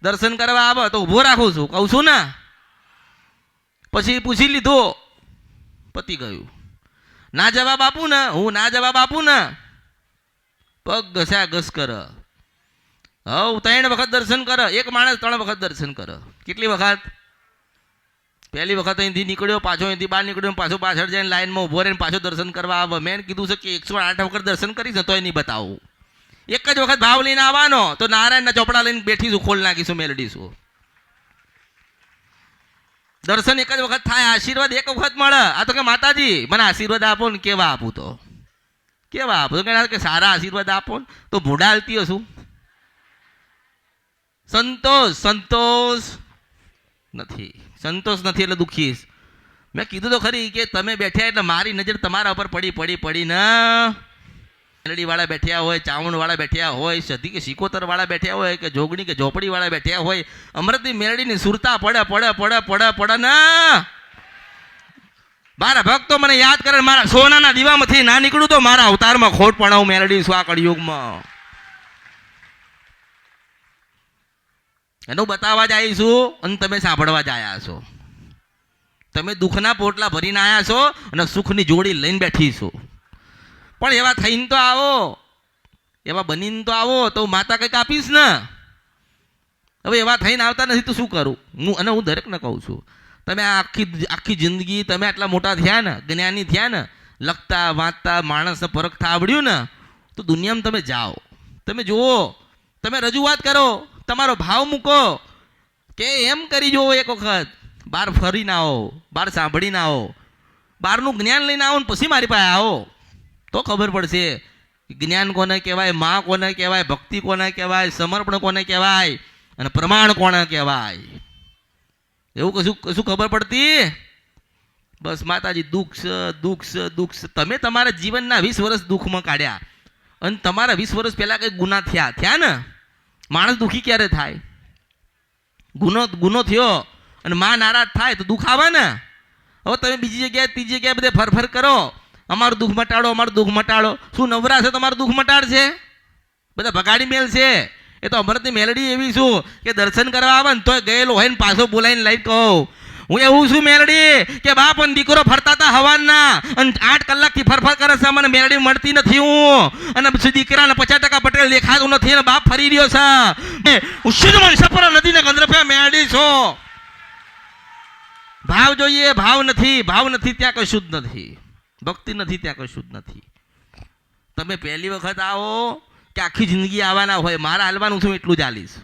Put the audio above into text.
દર્શન કરવા આવે તો ઊભો રાખું છું, કહું છું ને. પછી પૂછી લીધું, પતી ગયું. ના જવાબ આપું ને, હું ના જવાબ આપું ને, પગ ઘસ્યા ઘસ કર. હવ 3 વખત દર્શન કર. એક માણસ 3 વખત દર્શન કર. કેટલી વખત? પહેલી વખત અહીંથી નીકળ્યો, પાછો અહીંથી બહાર નીકળ્યો, પાછો પાછળ જઈને લાઈનમાં ઊભો રહીને પાછો દર્શન કરવા આવે. મેં કીધું છે કે 108 વખત દર્શન કરીશ ને તોય નહીં બતાવું. એક જ વખત ભાવ લઈને આવવાનો તો નારાયણના ચોપડા લઈને બેઠીશું, ખોલ નાખીશું, મેલડીશું. દર્શન એક જ વખત થાય, આશીર્વાદ એક વખત મળે. આ તો કે માતાજી મને આશીર્વાદ આપો ને, કેવા આપું તો કેવા આપું? કે સારા આશીર્વાદ આપો ને તો ભૂડા હાલતી હશું. સંતોષ સંતોષ નથી, સંતોષ નથી એટલે દુઃખીશ. મેં કીધું તો ખરી કે તમે બેઠ્યા એટલે મારી નજર તમારા ઉપર પડી ને. મેલડી વાળા બેઠ્યા હોય, ચાવણ વાળા બેઠ્યા હોય, સધી કે સિકોતર વાળા બેઠ્યા હોય, કે જોગણી કે ઝોપડી વાળા બેઠ્યા હોય, અમૃતની મેલડીની સુરતા પડે ને. મારા ભક્તો મને યાદ કરે, મારા સોનાના દીવામાંથી ના નીકળું તો મારા અવતારમાં ખોટ પડાવું મેલડી સ્વા કળિયુગમાં. એનું બતાવવા જ આવીશું અને તમે સાંભળવા જ આવ્યા છો. તમે દુઃખના પોટલા ભરીને આવ્યા છો અને સુખની જોડી લઈને બેઠી છો. પણ એવા થઈને તો આવો, એવા બનીને તો આવો તો માતા કંઈક આપીશ ને. હવે એવા થઈને આવતા નથી તો શું કરું હું દરેકને કહું છું, તમે આખી જિંદગી તમે આટલા મોટા થયા ને, જ્ઞાની થયા ને, લખતા વાંચતા માણસને પરખતા આવડ્યું ને, તો દુનિયામાં તમે જાઓ, તમે જુઓ, તમે રજૂઆત કરો, તમારો ભાવ મૂકો કે એમ કરી જુઓ. એક વખત બહાર ફરીને આવો, બહાર સાંભળીને આવો, બહારનું જ્ઞાન લઈને આવો ને પછી મારી પાસે આવો તો ખબર પડશે જ્ઞાન કોને કહેવાય, માં કોને કહેવાય, ભક્તિ કોને કહેવાય, સમર્પણ કોને કહેવાય અને પ્રમાણ કોને કહેવાય. એવું કશું ખબર પડતી? બસ માતાજી દુઃખ છે. તમે તમારા જીવનના 20 વર્ષ દુઃખમાં કાઢ્યા અને તમારા 20 વર્ષ પહેલા કંઈક ગુના થયા ને. માણસ દુઃખી ક્યારે થાય? ગુનો થયો અને માં નારાજ થાય તો દુઃખ આવે ને. હવે તમે બીજી જગ્યાએ ત્રીજી જગ્યાએ બધે ફરફર કરો, અમારું દુઃખ મટાડો, અમારું દુઃખ મટાડો. શું નવરા છે તમારું દુઃખ મટાડશે? બધા ભગાડી મેલ છે. એ તો અમૃતની મેલડી એવી છું કે દર્શન કરવા આવે ને તોય ગયેલો હોય ને પાછો બોલાવીને લઈ કહું હું એવું છું મેલડી કે બાપ અને દીકરો ફરતા હતા હવાના અને 8 કલાકથી ફરફર કરે છે, મને મેલડી મળતી નથી. હું અને પછી દીકરાને 50% પટેલ દેખાતું નથી અને બાપ ફરી રહ્યો છે. હું શુદ્ધ મન સપર નદીને ગંદ્રફ્યા મેલડી છો. ભાવ જોઈએ, ભાવ નથી ત્યાં કશું જ નથી. ભક્તિ નથી ત્યાં કશું જ નથી. તમે પહેલી વખત આવો કે આખી જિંદગી આવવાના હોય, મારા હાલવાનું છું એટલું જ હાલીશ.